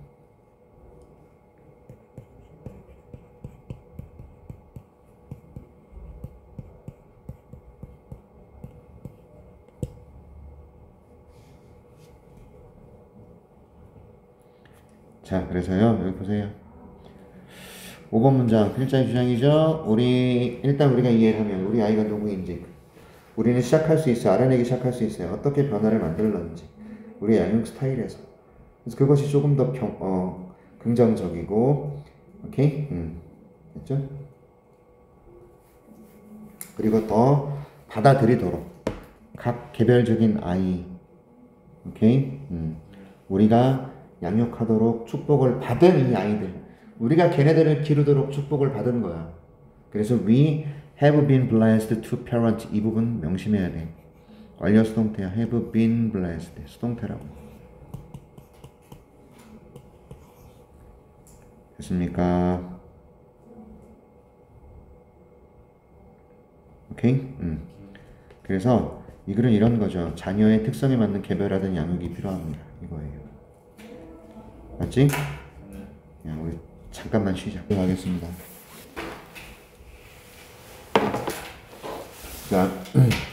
자, 그래서요, 여기 보세요. 5번 문장, 필자의 주장이죠. 일단 우리가 이해를 하면, 우리 아이가 누구인지, 우리는 시작할 수 있어요. 알아내기 시작할 수 있어요. 어떻게 변화를 만들었는지, 우리의 양육 스타일에서. 그래서 그것이 조금 더 긍정적이고, 오케이? 됐죠? 그리고 더 받아들이도록, 각 개별적인 아이, 오케이? 우리가 양육하도록 축복을 받은 이 아이들, 우리가 걔네들을 기르도록 축복을 받은 거야. 그래서 we have been blessed to parent. 이 부분 명심해야 돼. 완료 수동태야. have been blessed. 수동태라고. 됐습니까? 오케이? 그래서 이 글은 이런 거죠. 자녀의 특성에 맞는 개별화된 양육이 필요합니다. 이거예요. 맞지? 그냥 우리 잠깐만 쉬자. 하겠습니다. 자,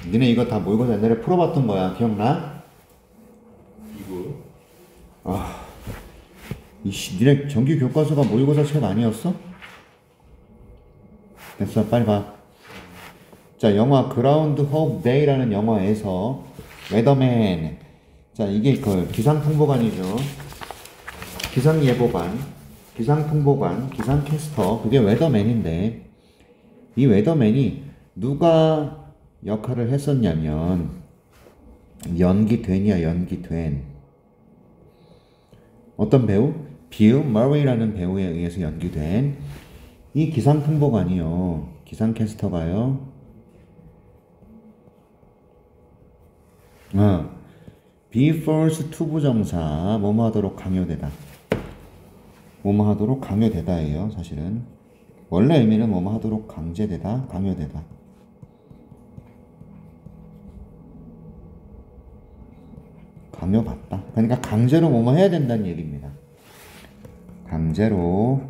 니네 이거 다 모의고사 옛날에 풀어봤던 거야. 기억나? 이거? 아, 니네 정규 교과서가 모의고사 책 아니었어? 됐어, 빨리 봐. 자, 영화 그라운드 호프 데이라는 영화에서 웨더맨. 자, 이게 그 기상통보관이죠. 기상예보관, 기상통보관, 기상캐스터, 그게 웨더맨인데, 이 웨더맨이 누가 역할을 했었냐면, 연기된이야, 연기된. 어떤 배우? 빌 머레이라는 배우에 의해서 연기된 이 기상통보관이요, 기상캐스터가요, be forced to 부정사, 뭐뭐 하도록 강요되다. 뭐뭐 하도록 강요되다예요, 사실은. 원래 의미는 뭐뭐 하도록 강제되다, 강요되다. 강요받다. 그러니까 강제로 뭐뭐 해야 된다는 얘기입니다. 강제로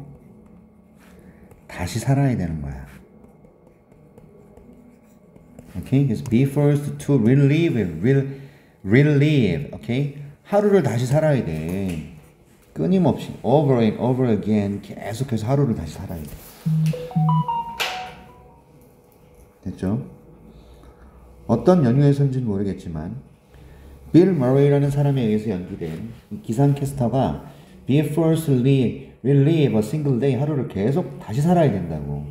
다시 살아야 되는 거야. 오케이? 그래서 be forced to relive. 오케이? 하루를 다시 살아야 돼. 끊임없이 over and over again 계속해서 하루를 다시 살아야 돼. 됐죠? 어떤 연유에서인지는 모르겠지만 빌 머레이라는 사람에 의해서 연기된 기상캐스터가 be forced to relive a single day, 하루를 계속 다시 살아야 된다고.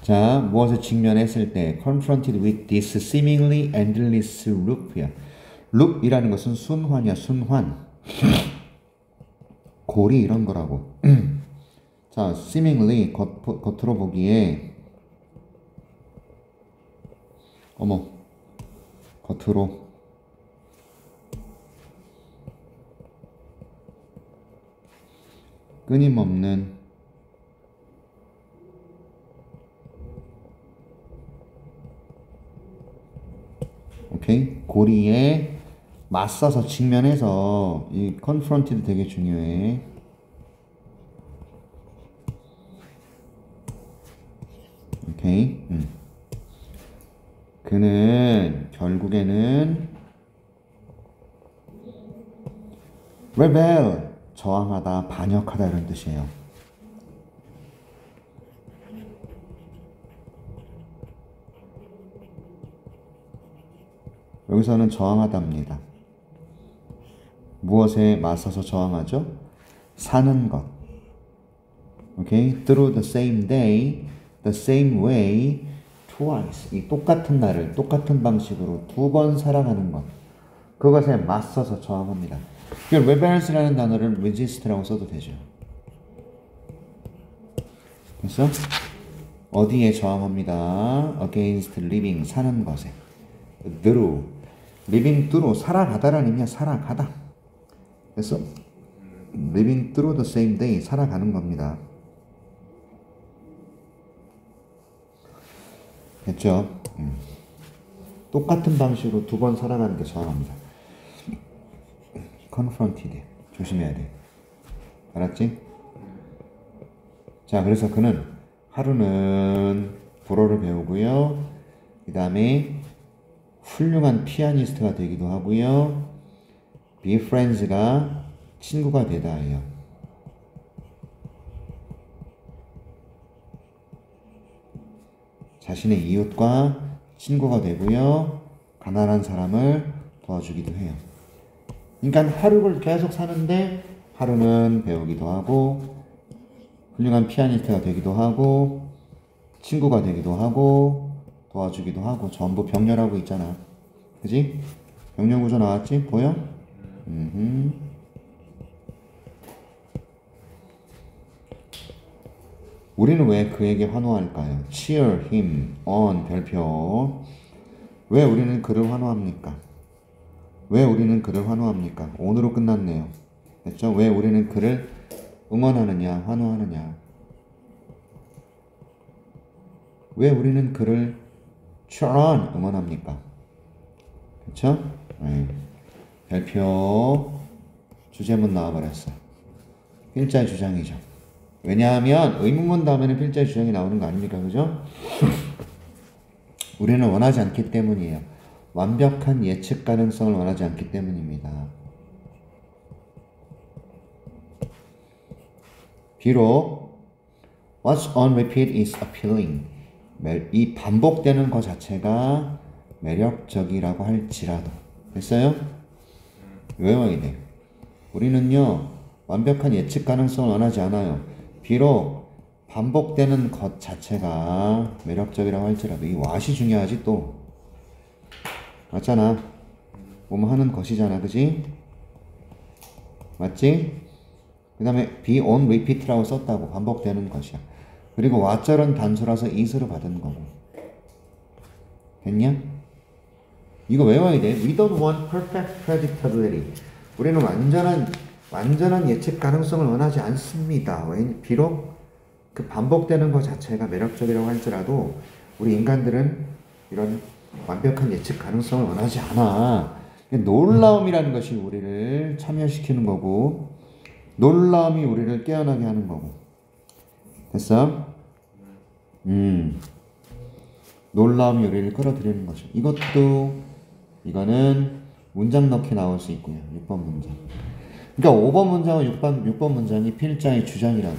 자, 무엇을 직면했을 때 confronted with this seemingly endless loop야. loop이라는 것은 순환이야, 순환. 고리 이런 거라고. 자, seemingly 겉으로 보기에 겉으로 끊임없는 오케이? 고리에 맞서서 직면해서 이 confronted 되게 중요해. 오케이? 그는 결국에는 rebel, 저항하다, 반역하다 이런 뜻이에요. 여기서는 저항하다입니다. 무엇에 맞서서 저항하죠? 사는 것. 오케이? Through the same day, the same way, twice. 이 똑같은 날을 똑같은 방식으로 두 번 살아가는 것. 그것에 맞서서 저항합니다. rebels라는 단어를 resist라고 써도 되죠. 됐어? 어디에 저항합니다. against living 사는 것에. through living through 살아가다라는 의미야. 살아가다. 그래서 living through the same day 살아가는 겁니다. 됐죠? 똑같은 방식으로 두 번 살아가는 게 저항합니다. confronted 조심해야 돼. 알았지? 자, 그래서 그는 하루는 불어를 배우고요. 그 다음에 훌륭한 피아니스트가 되기도 하고요. be friends가 친구가 되다 해요. 자신의 이웃과 친구가 되고요. 가난한 사람을 도와주기도 해요. 그러니까 하루를 계속 사는데 하루는 배우기도 하고 훌륭한 피아니스트가 되기도 하고 친구가 되기도 하고 도와주기도 하고 전부 병렬하고 있잖아. 그지? 병렬 구조 나왔지? 보여? 우리는 왜 그에게 환호할까요? cheer him on 별표. 왜 우리는 그를 환호합니까? 왜 우리는 그를 환호합니까? on으로 끝났네요. 됐죠? 왜 우리는 그를 응원하느냐, 환호하느냐? 왜 우리는 그를 cheer on 응원합니까? 그쵸? 네. 별표 주제문 나와버렸어. 필자의 주장이죠. 왜냐하면 의문문 다음에는 필자의 주장이 나오는 거 아닙니까? 그죠? 우리는 원하지 않기 때문이에요. 완벽한 예측 가능성을 원하지 않기 때문입니다. 비록 what's on repeat is appealing. 이 반복되는 것 자체가 매력적이라고 할지라도. 됐어요? 외워야 돼. 우리는요, 완벽한 예측 가능성을 원하지 않아요. 비록 반복되는 것 자체가 매력적이라고 할지라도. 이 what이 중요하지 또. 맞잖아. 뭐뭐 하는 것이잖아. 그지? 맞지? 그 다음에 be on repeat라고 썼다고. 반복되는 것이야. 그리고 what절은 단수라서 is로 받은 거고. 됐냐? 이거 외워야 돼. We don't want perfect predictability. 우리는 완전한 예측 가능성을 원하지 않습니다. 비록 그 반복되는 것 자체가 매력적이라고 할지라도 우리 인간들은 이런 완벽한 예측 가능성을 원하지 않아. 놀라움이라는 것이 우리를 참여시키는 거고 놀라움이 우리를 깨어나게 하는 거고. 됐어? 놀라움이 우리를 끌어들이는 거죠. 이거는 문장 넣기 나올 수 있고요. 6번 문장. 그러니까 5번 문장은 6번 문장이 필자의 주장이라고.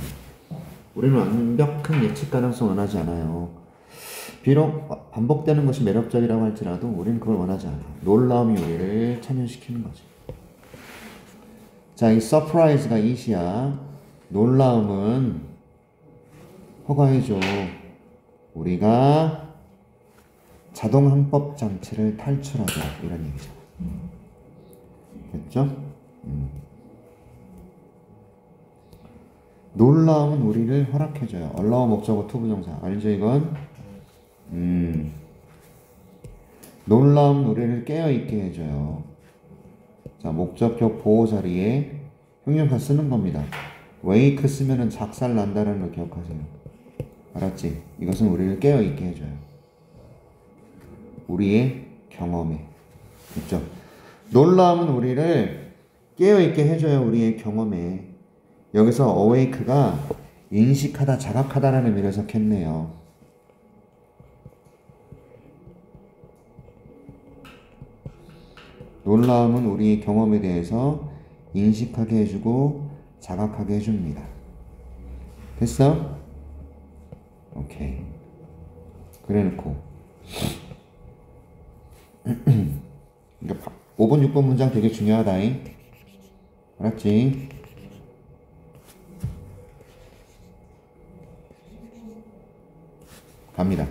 우리는 완벽한 예측 가능성 원하지 않아요. 비록 반복되는 것이 매력적이라고 할지라도 우리는 그걸 원하지 않아요. 놀라움이 우리를 참여시키는 거죠. 자, 이 surprise가 이시야. 놀라움은 허가해줘. 우리가 자동 항법 장치를 탈출하자. 이런 얘기죠. 됐죠? 놀라움은 우리를 허락해줘요. allow 목적어 투부정사. 알죠 이건? 놀라움은 우리를 깨어있게 해줘요. 자, 목적격 보호 자리에 형용사 쓰는 겁니다. wake 쓰면은 작살 난다는 걸 기억하세요. 알았지? 이것은 우리를 깨어있게 해줘요. 우리의 경험에. 그렇죠? 놀라움은 우리를 깨어있게 해줘요. 우리의 경험에. 여기서 awake가 인식하다, 자각하다라는 의미를 해석했네요. 놀라움은 우리의 경험에 대해서 인식하게 해주고 자각하게 해줍니다. 됐어? 오케이. 그래놓고 5번, 6번 문장 되게 중요하다잉. 알았지? 갑니다.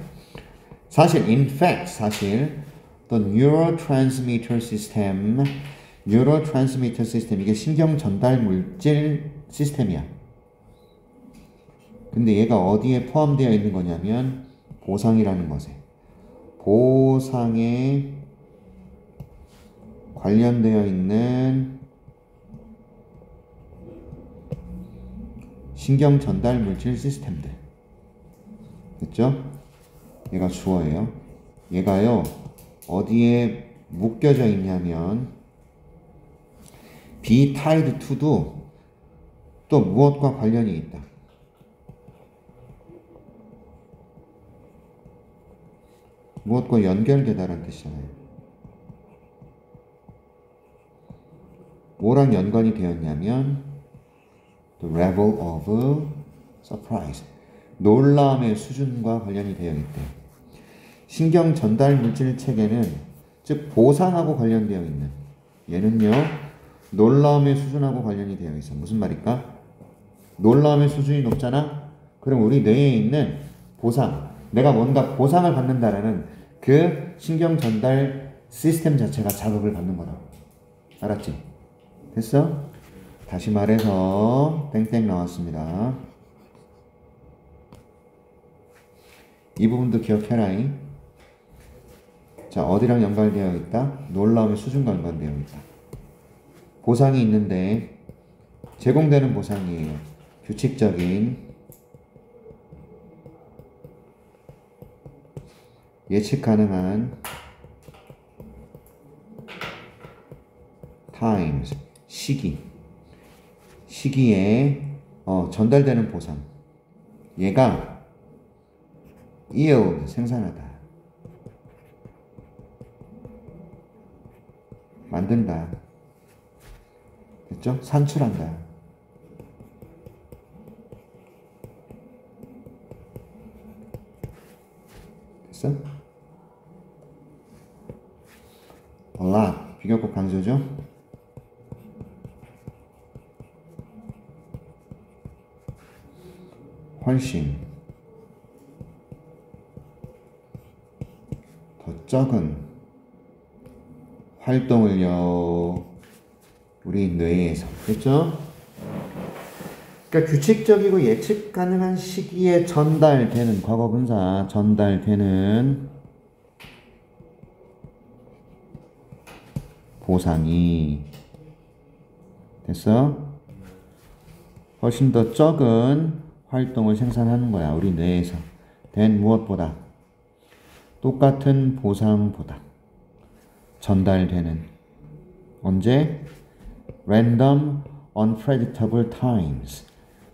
사실, in fact, 사실 the neurotransmitter system, 이게 신경 전달 물질 시스템이야. 근데 얘가 어디에 포함되어 있는 거냐면 보상이라는 것에. 보상에 관련되어 있는 신경 전달 물질 시스템들. 됐죠? 얘가 주어예요. 얘가요, 어디에 묶여져 있냐면, be tied to도 또 무엇과 관련이 있다. 무엇과 연결되다라는 뜻이잖아요. 뭐랑 연관이 되었냐면 the level of surprise, 놀라움의 수준과 관련이 되어 있대. 신경 전달 물질 체계는 즉 보상하고 관련되어 있는, 얘는요 놀라움의 수준하고 관련이 되어 있어. 무슨 말일까? 놀라움의 수준이 높잖아? 그럼 우리 뇌에 있는 보상, 내가 뭔가 보상을 받는다라는 그 신경 전달 시스템 자체가 자극을 받는 거라고. 알았지? 됐어? 다시 말해서 땡땡 나왔습니다. 이 부분도 기억해라잉. 자, 어디랑 연관되어 있다? 놀라움의 수준과 연관되어 있다. 보상이 있는데 제공되는 보상이에요. 규칙적인, 예측 가능한 times, 시기에 전달되는 보상. 얘가 yield, 생산하다, 만든다. 됐죠? 산출한다. 됐어? a lot, 비교급 강조죠? 훨씬 더 적은 활동을요 우리 뇌에서. 됐죠? 그러니까 규칙적이고 예측 가능한 시기에 전달되는, 과거 분사 전달되는 보상이, 됐어? 훨씬 더 적은 활동을 생산하는 거야 우리 뇌에서. 된 무엇보다, 똑같은 보상보다 전달되는, 언제? random unpredictable times,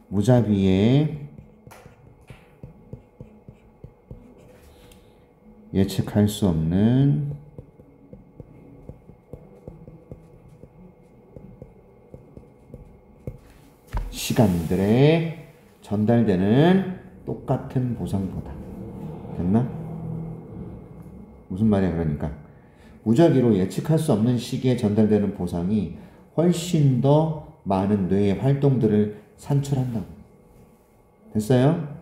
무자비에 예측할 수 없는 시간들에 전달되는 똑같은 보상보다. 됐나? 무슨 말이야? 그러니까 무작위로 예측할 수 없는 시기에 전달되는 보상이 훨씬 더 많은 뇌의 활동들을 산출한다고. 됐어요?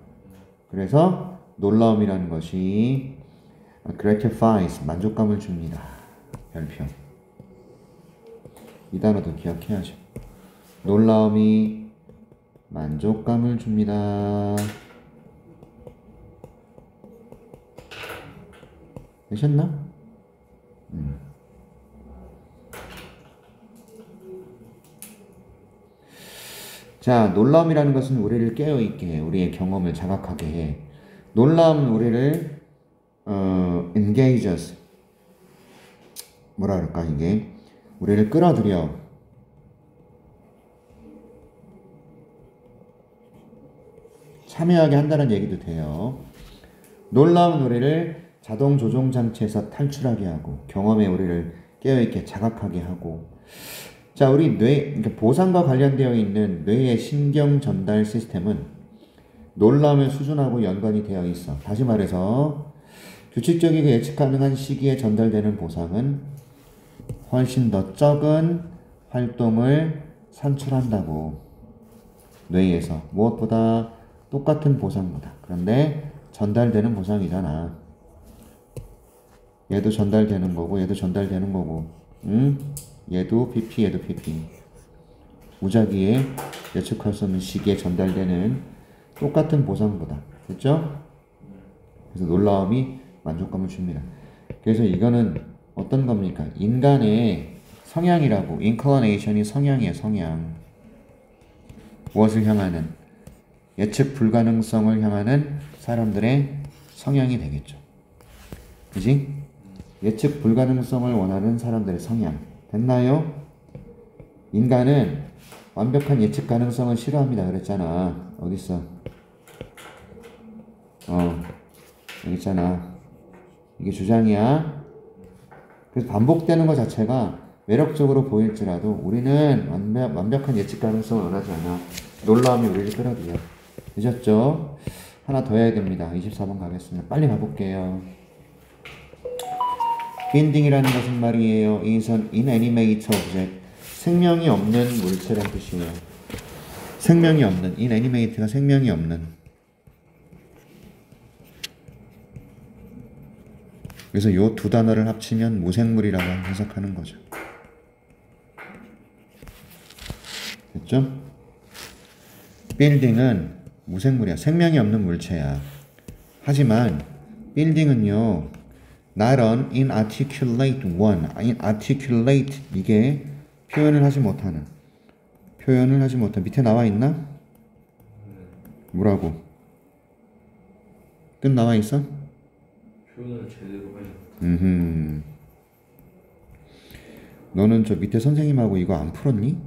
그래서 놀라움이라는 것이 gratifies, 만족감을 줍니다. 별표. 이 단어도 기억해야죠. 놀라움이 만족감을 줍니다. 되셨나? 자, 놀라움이라는 것은 우리를 깨어있게 해. 우리의 경험을 자각하게 해. 놀라움은 우리를 engages, 뭐라 그럴까 이게, 우리를 끌어들여. 참여하게 한다는 얘기도 돼요. 놀라움은 우리를 자동 조종 장치에서 탈출하게 하고, 경험에 우리를 깨어있게 자각하게 하고. 자, 우리 뇌, 그러니까 보상과 관련되어 있는 뇌의 신경 전달 시스템은 놀라움의 수준하고 연관이 되어 있어. 다시 말해서 규칙적이고 예측 가능한 시기에 전달되는 보상은 훨씬 더 적은 활동을 산출한다고. 뇌에서 무엇보다, 똑같은 보상보다. 그런데 전달되는 보상이잖아. 얘도 전달되는 거고 얘도 전달되는 거고, 얘도 PP 얘도 PP. 무작위에 예측할 수 없는 시기에 전달되는 똑같은 보상보다. 됐죠? 그래서 놀라움이 만족감을 줍니다. 그래서 이거는 어떤 겁니까? 인간의 성향이라고. inclination이 성향이에요. 성향. 무엇을 향하는? 예측 불가능성을 향하는 사람들의 성향이 되겠죠. 그지? 예측 불가능성을 원하는 사람들의 성향. 됐나요? 인간은 완벽한 예측 가능성을 싫어합니다. 그랬잖아. 어딨어? 여기 있잖아. 이게 주장이야. 그래서 반복되는 것 자체가 매력적으로 보일지라도 우리는 완벽한 예측 가능성을 원하지 않아. 놀라움이 우리를 끌어들여. 늦었죠? 하나 더 해야 됩니다. 24번 가겠습니다. 빨리 가볼게요. 빈딩이라는 것은 말이에요. is an inanimate object. 생명이 없는 물체란 뜻이에요. 생명이 없는. inanimate가 생명이 없는. 그래서 요 두 단어를 합치면 무생물이라고 해석하는 거죠. 됐죠? 빌딩은 무생물이야. 생명이 없는 물체야. 하지만 빌딩은요, not an inarticulate one. inarticulate, 이게 표현을 하지 못하는. 밑에 나와 있나? 뭐라고? 끝 나와 있어? 표현을 제대로 하지. 너는 저 밑에 선생님하고 이거 안 풀었니?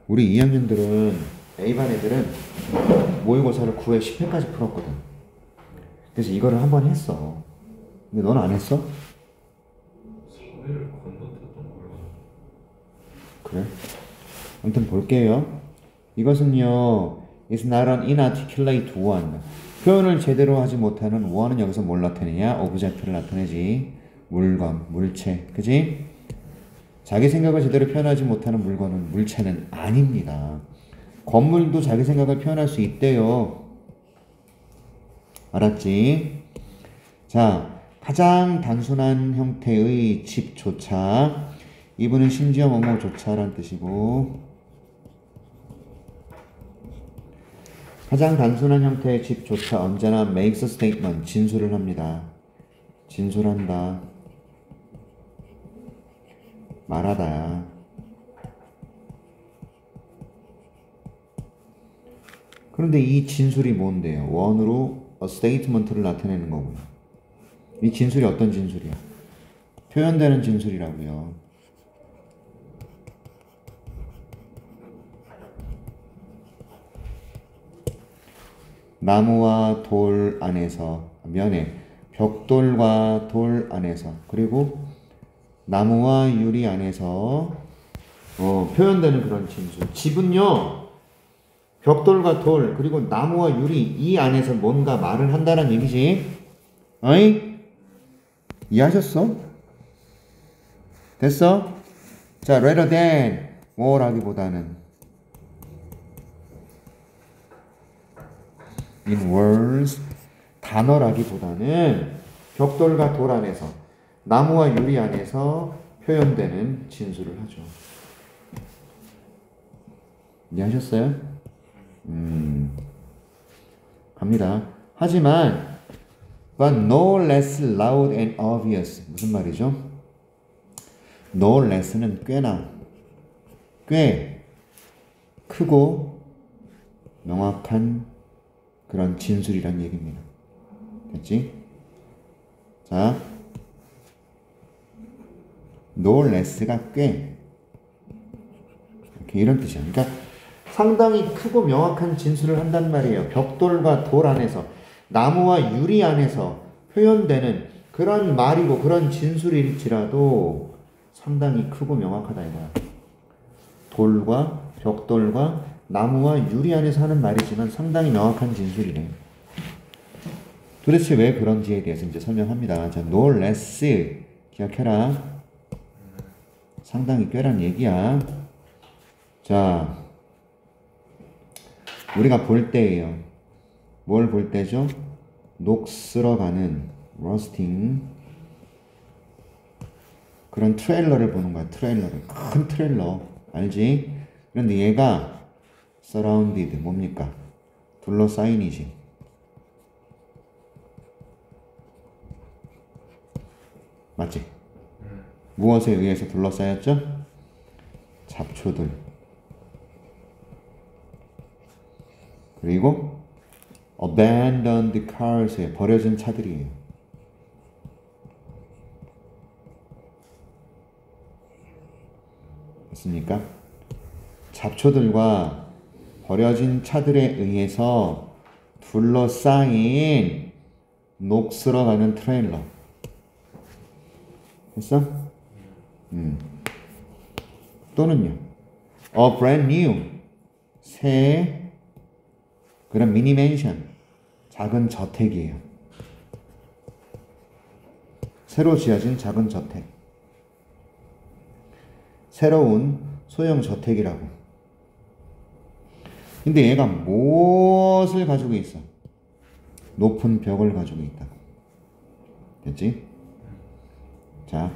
우리 2학년들은 A반 애들은 모의고사를 9회 10회까지 풀었거든. 그래서 이거를 한 번 했어. 근데 넌 안 했어? 4회를 건너뛰었던 걸로. 그래? 아무튼 볼게요. 이것은요, is not an inarticulate one. 표현을 제대로 하지 못하는 one은 여기서 뭘 나타내냐? 오브젝트를 나타내지. 물건, 물체. 그지? 자기 생각을 제대로 표현하지 못하는 물건은 물체는 아닙니다. 건물도 자기 생각을 표현할 수 있대요. 알았지? 자, 가장 단순한 형태의 집조차, 이분은 심지어 뭐뭐조차라는 뜻이고, 가장 단순한 형태의 집조차 언제나 makes a statement, 진술을 합니다. 진술한다. 말하다. 그런데 이 진술이 뭔데요? 원으로 a statement를 나타내는 거고요. 이 진술이 어떤 진술이야? 표현되는 진술이라고요. 나무와 돌 안에서, 면에 벽돌과 돌 안에서, 그리고 나무와 유리 안에서 표현되는 그런 진술. 집은요, 벽돌과 돌, 그리고 나무와 유리, 이 안에서 뭔가 말을 한다는 얘기지. 어이? 이해하셨어? 됐어? 자, rather than, 뭐라기보다는 in words, 단어라기보다는 벽돌과 돌 안에서, 나무와 유리 안에서 표현되는 진술을 하죠. 이해하셨어요? 갑니다. 하지만 but no less loud and obvious. 무슨 말이죠? no less는 꽤 크고 명확한 그런 진술이란 얘기입니다. 됐지? 자, no less가 꽤 이렇게 이런 뜻이야. 그러니까 상당히 크고 명확한 진술을 한단 말이에요. 벽돌과 돌 안에서, 나무와 유리 안에서 표현되는 그런 말이고 그런 진술일지라도 상당히 크고 명확하다 이거야. 벽돌과 나무와 유리 안에서 하는 말이지만 상당히 명확한 진술이래. 도대체 왜 그런지에 대해서 이제 설명합니다. 자, no less 기억해라. 상당히 꽤란 얘기야. 자, 우리가 볼 때예요. 뭘 볼 때죠? 녹슬어가는 rusting 그런 트레일러를 보는 거야. 트레일러를. 큰 트레일러. 알지? 그런데 얘가 surrounded 뭡니까? 둘러싸인이지. 맞지? 무엇에 의해서 둘러싸였죠? 잡초들. 그리고 abandoned cars에 버려진 차들이에요. 됐습니까? 잡초들과 버려진 차들에 의해서 둘러싸인 녹슬어가는 트레일러. 됐어? 또는요. A brand new. 새 그런 미니 맨션. 작은 저택이에요. 새로 지어진 작은 저택. 새로운 소형 저택이라고. 근데 얘가 무엇을 가지고 있어? 높은 벽을 가지고 있다고. 됐지? 자,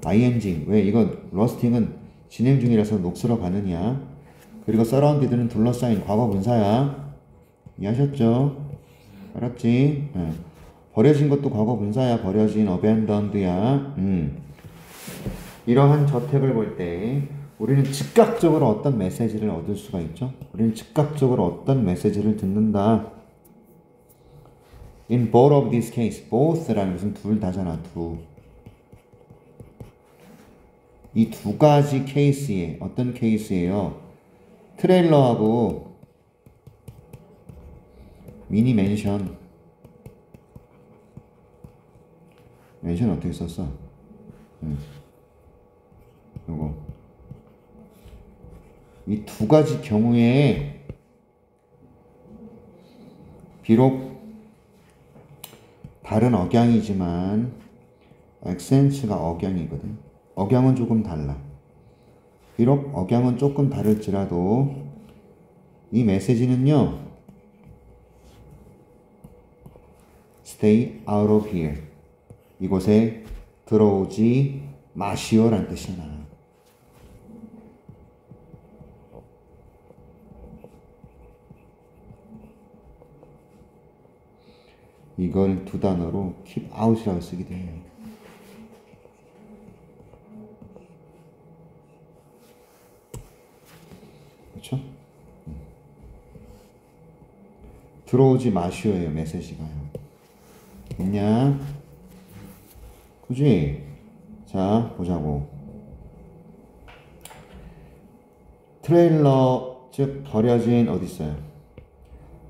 ing. 왜 이거 러스팅은 진행 중이라서 녹슬어 가느냐. 그리고 surrounded는 둘러싸인 과거 분사야. 이해하셨죠? 알았지? 버려진 것도 과거 분사야. 버려진 abandoned야. 이러한 저택을 볼 때 우리는 즉각적으로 어떤 메시지를 얻을 수가 있죠? 우리는 즉각적으로 어떤 메시지를 듣는다. In both of these cases, both라는 것은 둘 다잖아, 두. 이 두 가지 케이스에, 어떤 케이스예요? 트레일러하고 미니 맨션. 맨션 어떻게 썼어? 요거. 이 두 가지 경우에 비록 다른 억양이지만 액센트가 억양이거든. 억양은 조금 달라. 비록 억양은 조금 다를지라도 이 메시지는요. Stay out of here. 이곳에 들어오지 마시오라는 뜻이야. 이걸 두 단어로 keep out이라고 쓰기도 해요. 그렇죠? 들어오지 마시오예요. 메시지가요. 있냐? 그지? 자, 보자고. 트레일러, 즉 버려진 어디 있어요?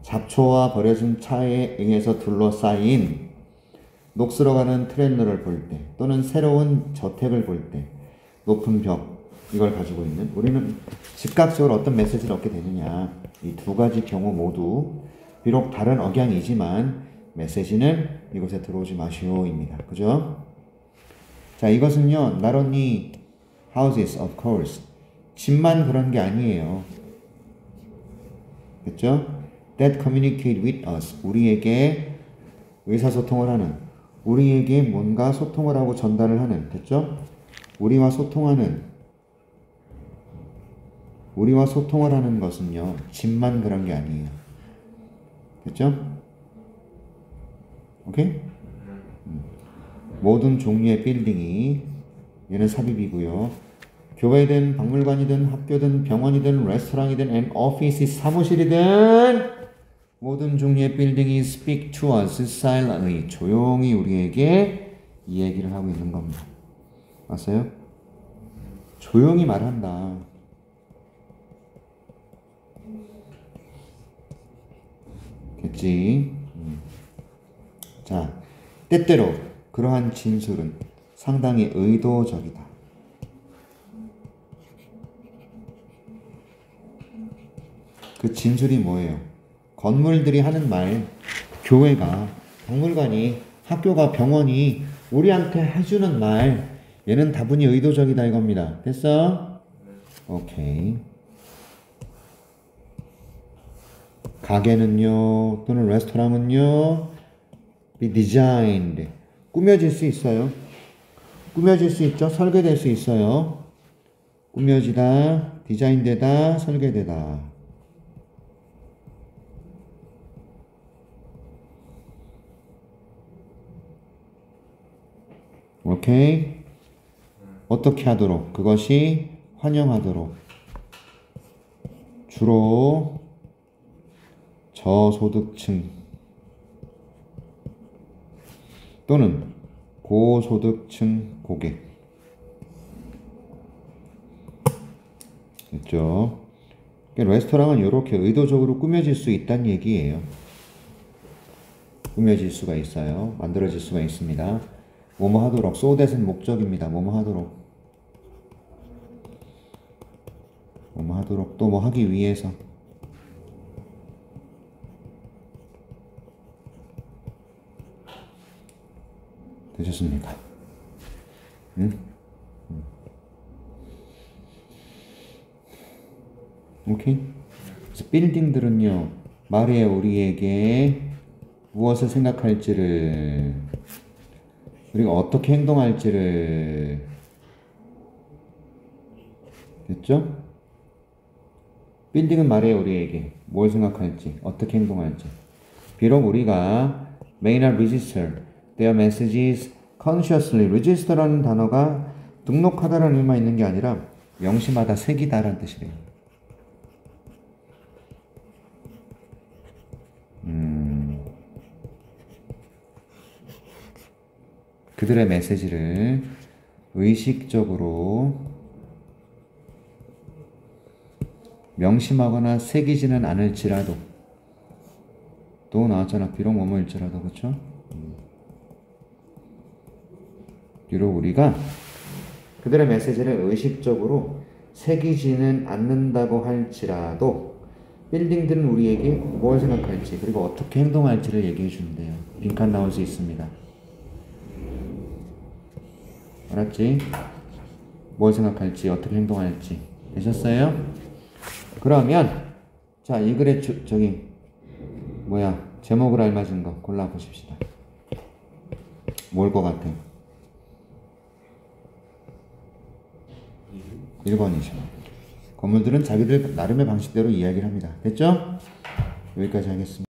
잡초와 버려진 차에 의해서 둘러싸인 녹슬어가는 트레일러를 볼 때, 또는 새로운 저택을 볼 때, 높은 벽, 이걸 가지고 있는, 우리는 즉각적으로 어떤 메시지를 얻게 되느냐. 이 두 가지 경우 모두 비록 다른 억양이지만 메시지는 이곳에 들어오지 마시오입니다. 그죠? 자, 이것은요, not only houses, of course. 집만 그런 게 아니에요. 됐죠? That communicate with us. 우리에게 의사소통을 하는, 우리에게 뭔가 소통을 하고 전달을 하는, 됐죠? 우리와 소통을 하는 것은요, 집만 그런 게 아니에요. 됐죠? 오케이? 모든 종류의 빌딩이, 얘는 삽입이고요. 교회든 박물관이든 학교든 병원이든 레스토랑이든 and office 사무실이든 모든 종류의 빌딩이 speak to us silently, 조용히 우리에게 이 얘기를 하고 있는 겁니다. 맞아요? 조용히 말한다. 됐지? 자, 때때로 그러한 진술은 상당히 의도적이다. 그 진술이 뭐예요? 건물들이 하는 말, 교회가, 박물관이, 학교가, 병원이 우리한테 해주는 말, 얘는 다분히 의도적이다 이겁니다. 됐어? 오케이. 가게는요, 또는 레스토랑은요, be designed. 꾸며질 수 있어요. 꾸며질 수 있죠. 설계될 수 있어요. 꾸며지다, 디자인되다, 설계되다. 오케이? 어떻게 하도록? 그것이 환영하도록. 주로 저소득층 또는 고소득층 고객. 됐죠? 레스토랑은 이렇게 의도적으로 꾸며질 수 있다는 얘기예요. 꾸며질 수가 있어요. 만들어질 수가 있습니다. 뭐뭐 하도록. so that은 목적입니다. 뭐뭐 하도록. 뭐뭐 하도록. 또 뭐 하기 위해서. 되셨습니까? 응? 오케이? 그래서 빌딩들은요, 말해 우리에게 무엇을 생각할지를, 그리고 어떻게 행동할지를, 됐죠? 빌딩은 말해 우리에게 뭘 생각할지, 어떻게 행동할지. 비록 우리가 may not register their messages consciously. register라는 단어가 등록하다라는 의미만 있는 게 아니라 명심하다, 새기다라는 뜻이래요. 그들의 메시지를 의식적으로 명심하거나 새기지는 않을지라도, 또 나왔잖아. 비록 뭐뭐일지라도. 그쵸? 비록 우리가 그들의 메시지를 의식적으로 새기지는 않는다고 할지라도 빌딩들은 우리에게 뭘 생각할지 그리고 어떻게 행동할지를 얘기해 준대요. 빈칸 나올 수 있습니다. 알았지? 뭘 생각할지 어떻게 행동할지. 되셨어요? 그러면 자, 이 글의 제목을 알맞은 거 골라보십시다. 뭘 것 같아? 1번이죠. 건물들은 자기들 나름의 방식대로 이야기를 합니다. 됐죠? 여기까지 하겠습니다.